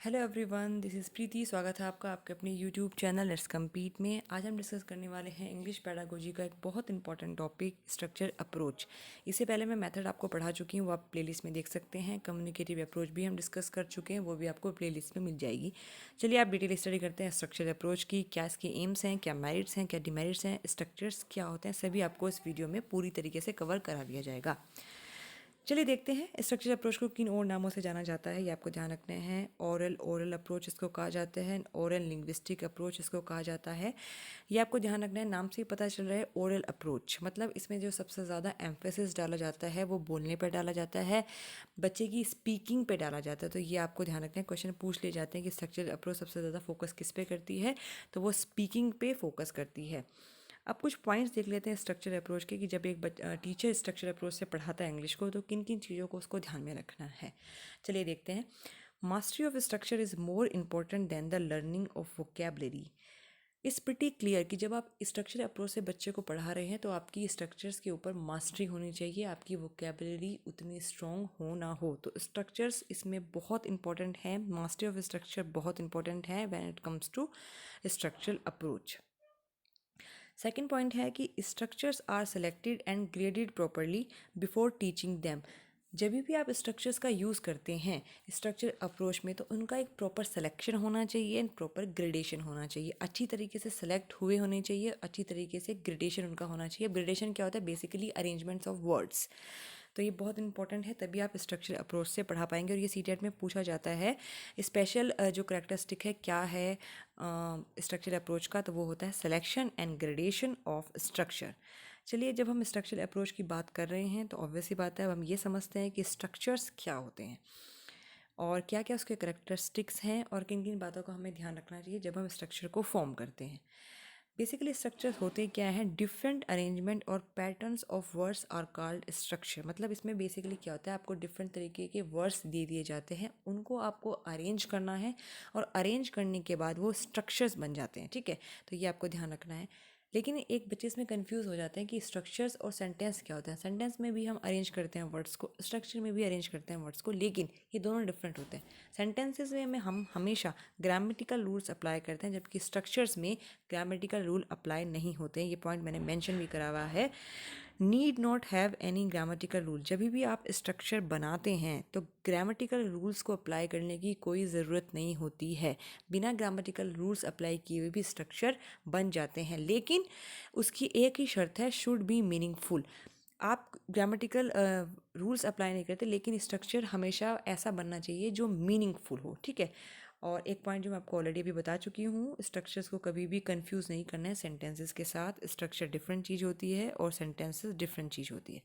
Hello everyone, this is प्रीति। स्वागत है आपका आपके अपने यूट्यूब चैनल लेट्स कम्पीट में। आज हम डिस्कस करने वाले हैं इंग्लिश पेडागोजी का एक बहुत इंपॉर्टेंट टॉपिक, स्ट्रक्चर अप्रोच। इससे पहले मैं मेथड आपको पढ़ा चुकी हूँ, वो आप प्लेलिस्ट में देख सकते हैं। कम्युनिकेटिव अप्रोच भी हम डिस्कस कर चुके हैं, वो भी आपको प्लेलिस्ट में मिल जाएगी। चलिए आप डिटेल स्टडी करते हैं स्ट्रक्चर अप्रोच की। क्या इसके एम्स हैं, क्या मेरिट्स हैं, क्या डिमेरिट्स हैं, स्ट्रक्चर्स क्या होते हैं, सभी आपको इस वीडियो में पूरी तरीके से कवर करा दिया जाएगा। चलिए देखते हैं स्ट्रक्चर अप्रोच को किन और नामों से जाना जाता है, ये आपको ध्यान रखना है। ओरल अप्रोच इसको कहा जाता है, ओरल लिंग्विस्टिक अप्रोच इसको कहा जाता है। ये आपको ध्यान रखना है, नाम से ही पता चल रहा है ओरल अप्रोच मतलब इसमें जो सबसे ज़्यादा एम्फेसिस डाला जाता है वो बोलने पर डाला जाता है, बच्चे की स्पीकिंग पे डाला जाता है। तो ये आपको ध्यान रखना है, क्वेश्चन पूछ ले जाते हैं कि स्ट्रक्चर अप्रोच सबसे ज़्यादा फोकस किस पे करती है, तो वो स्पीकिंग पे फोकस करती है। अब कुछ पॉइंट्स देख लेते हैं स्ट्रक्चर अप्रोच के कि जब एक टीचर स्ट्रक्चर अप्रोच से पढ़ाता है इंग्लिश को तो किन किन चीज़ों को उसको ध्यान में रखना है। चलिए देखते हैं। Mastery of structure is more important than the learning of vocabulary. It's pretty clear कि जब आप स्ट्रक्चर अप्रोच से बच्चे को पढ़ा रहे हैं तो आपकी स्ट्रक्चर्स के ऊपर मास्टरी होनी चाहिए, आपकी वोकेबलरी उतनी स्ट्रॉन्ग हो ना हो। तो स्ट्रक्चर्स इसमें बहुत इंपॉर्टेंट है, मास्टरी ऑफ स्ट्रक्चर बहुत इंपॉर्टेंट है when it comes to structural approach. Second point है कि structures are selected and graded properly before teaching them. जब भी आप स्ट्रक्चर्स का यूज़ करते हैं स्ट्रक्चर अप्रोच में तो उनका एक प्रॉपर सिलेक्शन होना चाहिए एंड प्रॉपर ग्रेडेशन होना चाहिए। अच्छी तरीके से सेलेक्ट हुए होने चाहिए, अच्छी तरीके से ग्रेडेशन उनका होना चाहिए। ग्रेडेशन क्या होता है? Basically arrangements of words. तो ये बहुत इंपॉर्टेंट है, तभी आप स्ट्रक्चर अप्रोच से पढ़ा पाएंगे। और ये सीटेट में पूछा जाता है। स्पेशल जो करेक्टरिस्टिक है क्या है स्ट्रक्चर अप्रोच का, तो वो होता है selection and gradation of structure. चलिए जब हम स्ट्रक्चर अप्रोच की बात कर रहे हैं तो ऑब्वियस सी बात है, अब हम ये समझते हैं कि स्ट्रक्चर्स क्या होते हैं और क्या क्या उसके करेक्टरिस्टिक्स हैं और किन किन बातों का हमें ध्यान रखना चाहिए जब हम स्ट्रक्चर को फॉर्म करते हैं। बेसिकली स्ट्रक्चर्स होते क्या हैं? डिफरेंट अरेंजमेंट और patterns of words are called structure. मतलब इसमें बेसिकली क्या होता है, आपको डिफरेंट तरीके के वर्ड्स दे दिए जाते हैं, उनको आपको अरेंज करना है और अरेंज करने के बाद वो स्ट्रक्चर्स बन जाते हैं। ठीक है, तो ये आपको ध्यान रखना है। लेकिन एक बच्चे इसमें कंफ्यूज हो जाते हैं कि स्ट्रक्चर्स और सेंटेंस क्या होता है। सेंटेंस में भी हम अरेंज करते हैं वर्ड्स को, स्ट्रक्चर में भी अरेंज करते हैं वर्ड्स को, लेकिन ये दोनों डिफरेंट होते हैं। सेंटेंसेस में हम हमेशा ग्रामेटिकल रूल्स अप्लाई करते हैं, जबकि स्ट्रक्चर्स में ग्रामेटिकल रूल अप्लाई नहीं होते हैं। ये पॉइंट मैंने मेंशन भी करा हुआ है। Need not have any grammatical rule. जब भी आप स्ट्रक्चर बनाते हैं तो ग्रामेटिकल रूल्स को अप्लाई करने की कोई ज़रूरत नहीं होती है। बिना ग्रामेटिकल रूल्स अप्लाई किए हुए भी स्ट्रक्चर बन जाते हैं, लेकिन उसकी एक ही शर्त है, शुड बी मीनिंगफुल। आप ग्रामेटिकल रूल्स अप्लाई नहीं करते, लेकिन स्ट्रक्चर हमेशा ऐसा बनना चाहिए जो मीनिंगफुल हो। ठीक है, और एक पॉइंट जो मैं आपको ऑलरेडी अभी बता चुकी हूँ, स्ट्रक्चर्स को कभी भी कंफ्यूज नहीं करना है सेंटेंसेस के साथ। स्ट्रक्चर डिफरेंट चीज़ होती है और सेंटेंसेस डिफरेंट चीज़ होती है।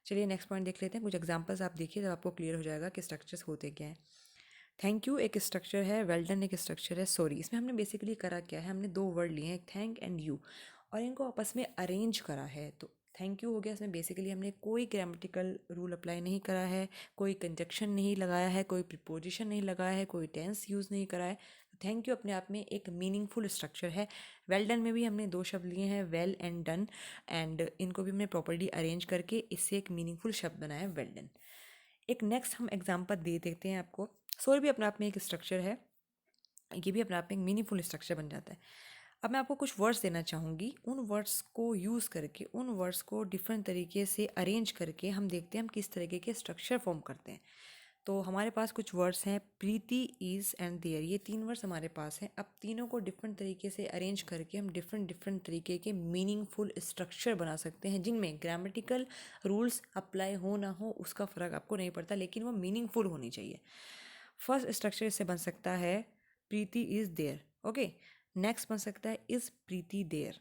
चलिए नेक्स्ट पॉइंट देख लेते हैं। कुछ एग्जांपल्स आप देखिए, तब आपको क्लियर हो जाएगा कि स्ट्रक्चर्स होते क्या हैं। थैंक यू एक स्ट्रक्चर है, वेल डन एक स्ट्रक्चर है, सॉरी। इसमें हमने बेसिकली करा क्या है, हमने दो वर्ड लिए हैं, थैंक एंड यू, और इनको आपस में अरेंज करा है। तो थैंक यू हो गया, इसमें बेसिकली हमने कोई ग्रामेटिकल रूल अप्लाई नहीं करा है, कोई कंजक्शन नहीं लगाया है, कोई प्रिपोजिशन नहीं लगाया है, कोई टेंस यूज़ नहीं करा है। थैंक यू अपने आप में एक मीनिंगफुल स्ट्रक्चर है। वेल डन में भी हमने दो शब्द लिए हैं, वेल एंड डन, एंड इनको भी हमने प्रॉपर्ली अरेंज करके इससे एक मीनिंगफुल शब्द बनाया है, वेल डन। एक नेक्स्ट हम एग्जांपल दे देते हैं आपको। सोल भी अपने आप में एक स्ट्रक्चर है, ये भी अपने आप में एक मीनिंगफुल स्ट्रक्चर बन जाता है। अब मैं आपको कुछ वर्ड्स देना चाहूँगी, उन वर्ड्स को यूज़ करके, उन वर्ड्स को डिफरेंट तरीके से अरेंज करके हम देखते हैं हम किस तरीके के स्ट्रक्चर फॉर्म करते हैं। तो हमारे पास कुछ वर्ड्स हैं, प्रीति, इज़ एंड देयर। ये तीन वर्ड्स हमारे पास हैं। अब तीनों को डिफरेंट तरीके से अरेंज करके हम डिफरेंट डिफरेंट तरीके के मीनिंगफुल स्ट्रक्चर बना सकते हैं, जिनमें ग्रामेटिकल रूल्स अप्लाई हो ना हो उसका फ़र्क आपको नहीं पड़ता, लेकिन वो मीनिंगफुल होनी चाहिए। फर्स्ट स्ट्रक्चर इससे बन सकता है प्रीति इज़ देयर। ओके, नेक्स्ट बन सकता है इज़ प्रीति देयर।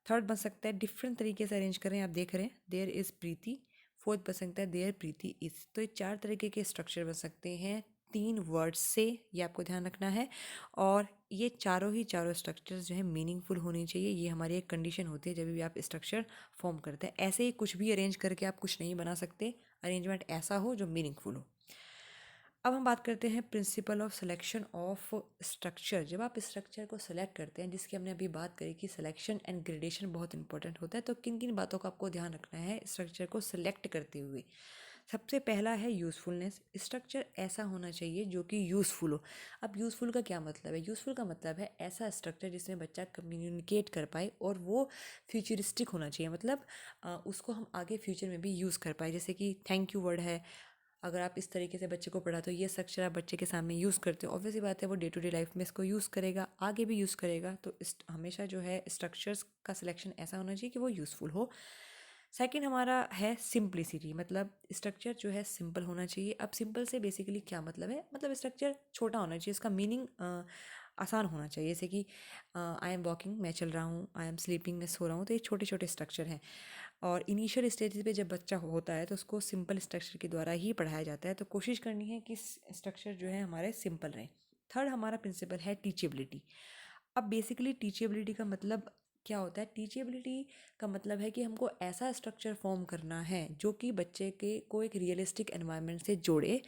थर्ड बन सकता है, डिफरेंट तरीके से अरेंज करें, आप देख रहे हैं, देयर इज़ प्रीति। फोर्थ बन सकता है देयर प्रीति इज़। तो ये चार तरीके के स्ट्रक्चर बन सकते हैं तीन वर्ड्स से, ये आपको ध्यान रखना है। और ये चारों स्ट्रक्चर्स जो है मीनिंगफुल होनी चाहिए, ये हमारी एक कंडीशन होती है जब भी आप स्ट्रक्चर फॉर्म करते हैं। ऐसे ही कुछ भी अरेंज करके आप कुछ नहीं बना सकते, अरेंजमेंट ऐसा हो जो मीनिंगफुल हो। अब हम बात करते हैं principle of selection of structure. जब आप स्ट्रक्चर को सिलेक्ट करते हैं, जिसकी हमने अभी बात करी कि सिलेक्शन एंड ग्रेडेशन बहुत इंपॉर्टेंट होता है, तो किन किन बातों का आपको ध्यान रखना है स्ट्रक्चर को सिलेक्ट करते हुए। सबसे पहला है यूज़फुलनेस। स्ट्रक्चर ऐसा होना चाहिए जो कि यूज़फुल हो। अब यूज़फुल का क्या मतलब है? यूज़फुल का मतलब है ऐसा स्ट्रक्चर जिसमें बच्चा कम्युनिकेट कर पाए और वो फ्यूचरिस्टिक होना चाहिए, मतलब उसको हम आगे फ्यूचर में भी यूज़ कर पाए। जैसे कि थैंक यू वर्ड है, अगर आप इस तरीके से बच्चे को पढ़ा तो ये स्ट्रक्चर आप बच्चे के सामने यूज़ करते हो, ऑब्वियसली बात है वो डे टू डे लाइफ में इसको यूज़ करेगा, आगे भी यूज़ करेगा। तो इस हमेशा जो है स्ट्रक्चर्स का सिलेक्शन ऐसा होना चाहिए कि वो यूज़फुल हो। सेकंड हमारा है सिंप्लिसिटी, मतलब स्ट्रक्चर जो है सिंपल होना चाहिए। अब सिंपल से बेसिकली क्या मतलब है? मतलब स्ट्रक्चर छोटा होना चाहिए, इसका मीनिंग आसान होना चाहिए। जैसे कि आई एम वॉकिंग, मैं चल रहा हूँ, आई एम स्लीपिंग, मैं सो रहा हूँ। तो ये छोटे छोटे स्ट्रक्चर हैं और इनिशियल स्टेजेस पे जब बच्चा होता है तो उसको सिंपल स्ट्रक्चर के द्वारा ही पढ़ाया जाता है। तो कोशिश करनी है कि स्ट्रक्चर जो है हमारे सिंपल रहे। थर्ड हमारा प्रिंसिपल है टीचेबिलिटी। अब बेसिकली टीचेबिलिटी का मतलब क्या होता है? टीचेबिलिटी का मतलब है कि हमको ऐसा स्ट्रक्चर फॉर्म करना है जो कि बच्चे के को एक रियलिस्टिक एनवायरनमेंट से जोड़े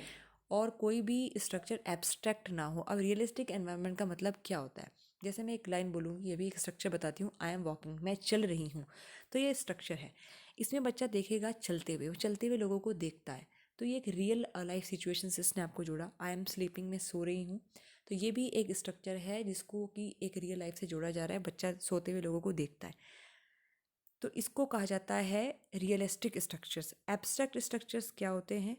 और कोई भी स्ट्रक्चर एब्स्ट्रैक्ट ना हो। अब रियलिस्टिक एनवायरनमेंट का मतलब क्या होता है? जैसे मैं एक लाइन बोलूँगी, ये भी एक स्ट्रक्चर बताती हूँ, आई एम वॉकिंग, मैं चल रही हूँ। तो ये स्ट्रक्चर है, इसमें बच्चा देखेगा चलते हुए, वो चलते हुए लोगों को देखता है। तो ये एक रियल लाइफ सिचुएशन से इसने आपको जोड़ा। आई एम स्लीपिंग, मैं सो रही हूँ। तो ये भी एक स्ट्रक्चर है जिसको कि एक रियल लाइफ से जोड़ा जा रहा है, बच्चा सोते हुए लोगों को देखता है। तो इसको कहा जाता है रियलिस्टिक स्ट्रक्चर्स। एब्स्ट्रैक्ट स्ट्रक्चर्स क्या होते हैं?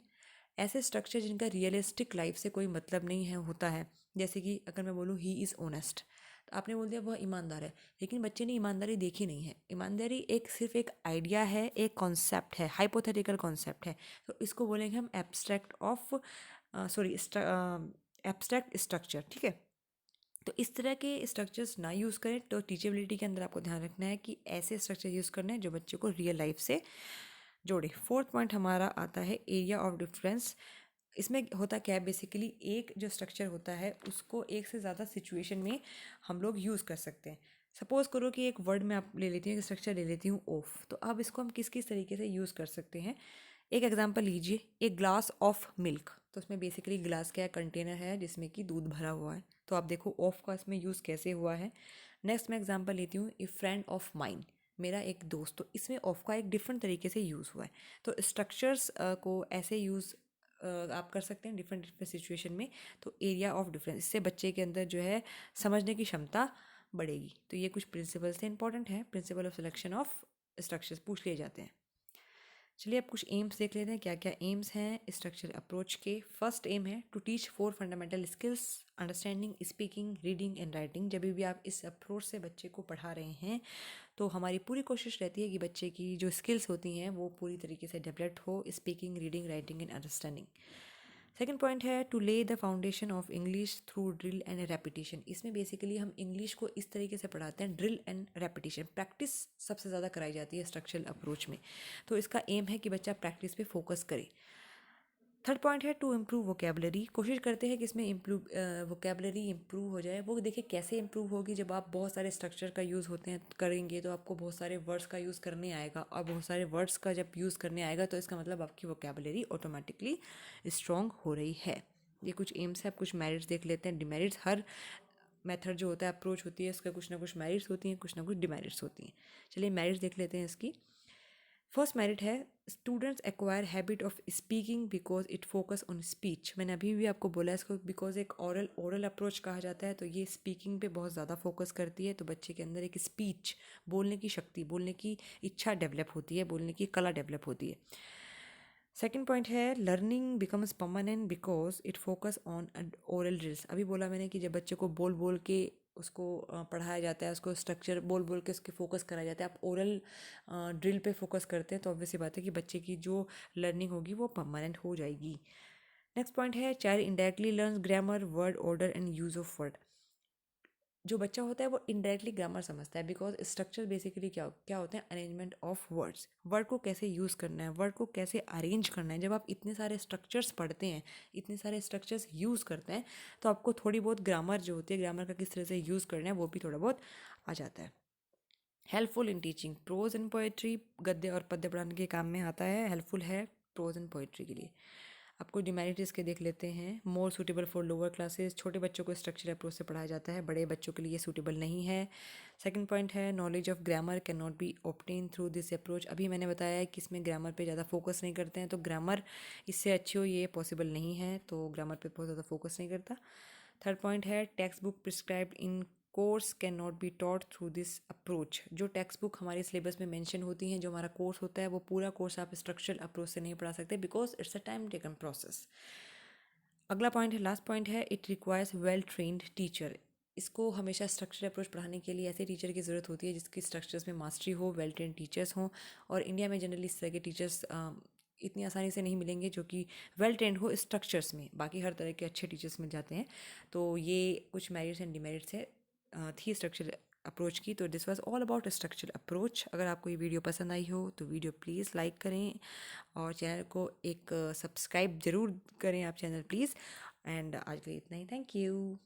ऐसे स्ट्रक्चर जिनका रियलिस्टिक लाइफ से कोई मतलब नहीं है होता है। जैसे कि अगर मैं बोलूँ ही इज़ ऑनेस्ट, तो आपने बोल दिया वह ईमानदार है, लेकिन बच्चे ने ईमानदारी देखी नहीं है। ईमानदारी एक सिर्फ एक आइडिया है, एक कॉन्सेप्ट है, हाइपोथेटिकल कॉन्सेप्ट है। तो इसको बोलेंगे हम abstract of sorry abstract structure, ठीक है। तो इस तरह के स्ट्रक्चर्स ना यूज़ करें। तो टीचेबिलिटी के अंदर आपको ध्यान रखना है कि ऐसे स्ट्रक्चर यूज़ करने हैं जो बच्चे को रियल लाइफ से जोड़े। फोर्थ पॉइंट हमारा आता है एरिया ऑफ डिफरेंस। इसमें होता क्या है? बेसिकली एक जो स्ट्रक्चर होता है उसको एक से ज़्यादा सिचुएशन में हम लोग यूज़ कर सकते हैं। सपोज़ करो कि एक वर्ड में आप ले लेती हूँ, एक स्ट्रक्चर ले लेती हूँ ऑफ, तो अब इसको हम किस किस तरीके से यूज़ कर सकते हैं। एक एग्जांपल लीजिए, एक ग्लास ऑफ मिल्क। तो उसमें बेसिकली ग्लास क्या है? कंटेनर है जिसमें कि दूध भरा हुआ है। तो आप देखो ऑफ का इसमें यूज़ कैसे हुआ है। नेक्स्ट मैं एग्जांपल लेती हूँ, ए फ्रेंड ऑफ माइन, मेरा एक दोस्त। तो इसमें ऑफ का एक डिफरेंट तरीके से यूज़ हुआ है। तो स्ट्रक्चर्स को ऐसे यूज़ आप कर सकते हैं डिफरेंट डिफरेंट सिचुएशन में। तो एरिया ऑफ डिफरेंस, इससे बच्चे के अंदर जो है समझने की क्षमता बढ़ेगी। तो ये कुछ प्रिंसिपल्स थे, इंपॉर्टेंट है। Principle of selection of structures पूछ लिए जाते हैं। चलिए अब कुछ एम्स देख लेते हैं, क्या क्या एम्स हैं स्ट्रक्चर अप्रोच के। फर्स्ट एम है to teach 4 fundamental skills, understanding, speaking, reading and writing. जब भी आप इस अप्रोच से बच्चे को पढ़ा रहे हैं तो हमारी पूरी कोशिश रहती है कि बच्चे की जो स्किल्स होती हैं वो पूरी तरीके से डेवलप्ड हो, speaking, reading, writing and understanding. Second point है टू ले the foundation of English through drill and repetition. इसमें बेसिकली हम इंग्लिश को इस तरीके से पढ़ाते हैं, ड्रिल एंड रेपिटेशन, प्रैक्टिस सबसे ज़्यादा कराई जाती है स्ट्रक्चरल अप्रोच में। तो इसका एम है कि बच्चा प्रैक्टिस पे फोकस करे। थर्ड पॉइंट है टू इम्प्रूव वोकेबलरी। कोशिश करते हैं कि इसमें इम्प्रूव वोकेबलरी इम्प्रूव हो जाए। वो देखिए कैसे इम्प्रूव होगी, जब आप बहुत सारे स्ट्रक्चर का यूज़ होते हैं करेंगे तो आपको बहुत सारे वर्ड्स का यूज़ करने आएगा, और बहुत सारे वर्ड्स का जब यूज़ करने आएगा तो इसका मतलब आपकी वोकेबलरी ऑटोमेटिकली स्ट्रॉन्ग हो रही है। ये कुछ एम्स है। अब कुछ मेरिट्स देख लेते हैं। डिमेरिट्स, हर मेथड जो होता है, अप्रोच होती है, इसका कुछ ना कुछ मेरिट्स होती हैं, कुछ ना कुछ डिमेरिट्स होती हैं। चलिए मेरिट्स देख लेते हैं इसकी। फर्स्ट मेरिट है students acquire habit of speaking because it focus on speech. मैंने अभी भी आपको बोला इसको बिकॉज एक ओरल अप्रोच कहा जाता है, तो ये स्पीकिंग पे बहुत ज़्यादा फोकस करती है। तो बच्चे के अंदर एक स्पीच, बोलने की शक्ति, बोलने की इच्छा डेवलप होती है, बोलने की कला डेवलप होती है। सेकेंड पॉइंट है learning becomes permanent because it focus on oral drills. अभी बोला मैंने कि जब बच्चे को बोल बोल के उसको पढ़ाया जाता है, उसको स्ट्रक्चर बोल बोल के उसके फोकस कराया जाता है, आप ओरल ड्रिल पे फोकस करते हैं, तो ऑब्वियसली बात है कि बच्चे की जो लर्निंग होगी वो परमानेंट हो जाएगी। नेक्स्ट पॉइंट है child indirectly learns grammar, word order and use of word. जो बच्चा होता है वो इनडायरेक्टली ग्रामर समझता है, बिकॉज स्ट्रक्चर बेसिकली क्या क्या होते हैं? Arrangement of words. वर्ड को कैसे यूज़ करना है, वर्ड को कैसे अरेंज करना है। जब आप इतने सारे स्ट्रक्चर्स पढ़ते हैं, इतने सारे स्ट्रक्चर्स यूज़ करते हैं, तो आपको थोड़ी बहुत ग्रामर जो होती है, ग्रामर का किस तरह से यूज़ करना है वो भी थोड़ा बहुत आ जाता है। Helpful in teaching, prose and poetry, गद्य और पद्य पढ़ाने के काम में आता है, हेल्पफुल है प्रोज एंड पोएट्री के लिए। आपको डिमेरिट इसके देख लेते हैं। मोर सूटेबल फॉर लोअर क्लासेस, छोटे बच्चों को स्ट्रक्चर अप्रोच से पढ़ाया जाता है, बड़े बच्चों के लिए सूटेबल नहीं है। सेकंड पॉइंट है knowledge of grammar can not be obtain through this approach. अभी मैंने बताया है कि इसमें ग्रामर पे ज़्यादा फोकस नहीं करते हैं, तो ग्रामर इससे अच्छी हो ये पॉसिबल नहीं है, तो ग्रामर पे बहुत ज़्यादा फोकस नहीं करता। थर्ड पॉइंट है text book prescribed in course can not be taught through this approach. जो टेक्स्ट बुक हमारे सिलेबस में मेंशन होती हैं, जो हमारा कोर्स होता है, वो पूरा कोर्स आप स्ट्रक्चरल अप्रोच से नहीं पढ़ा सकते, because it's a time taken process. अगला पॉइंट है, लास्ट पॉइंट है, it requires well trained teacher. इसको हमेशा स्ट्रक्चर अप्रोच पढ़ाने के लिए ऐसे टीचर की ज़रूरत होती है जिसकी स्ट्रक्चर्स में मास्टरी हो, वेल ट्रेन टीचर्स हों। और इंडिया में जनरली इस तरह के टीचर्स इतनी आसानी से नहीं मिलेंगे जो कि वेल ट्रेंड हो स्ट्रक्चर्स में। बाकी हर तरह के अच्छे टीचर्स मिल जाते हैं। तो ये कुछ मेरिट्स एंड डिमेरिट्स है थी स्ट्रक्चर अप्रोच की। तो this was all about structure approach. अगर आपको ये वीडियो पसंद आई हो तो वीडियो प्लीज़ लाइक करें और चैनल को एक सब्सक्राइब ज़रूर करें आप चैनल प्लीज़। एंड आज के लिए इतना ही, थैंक यू।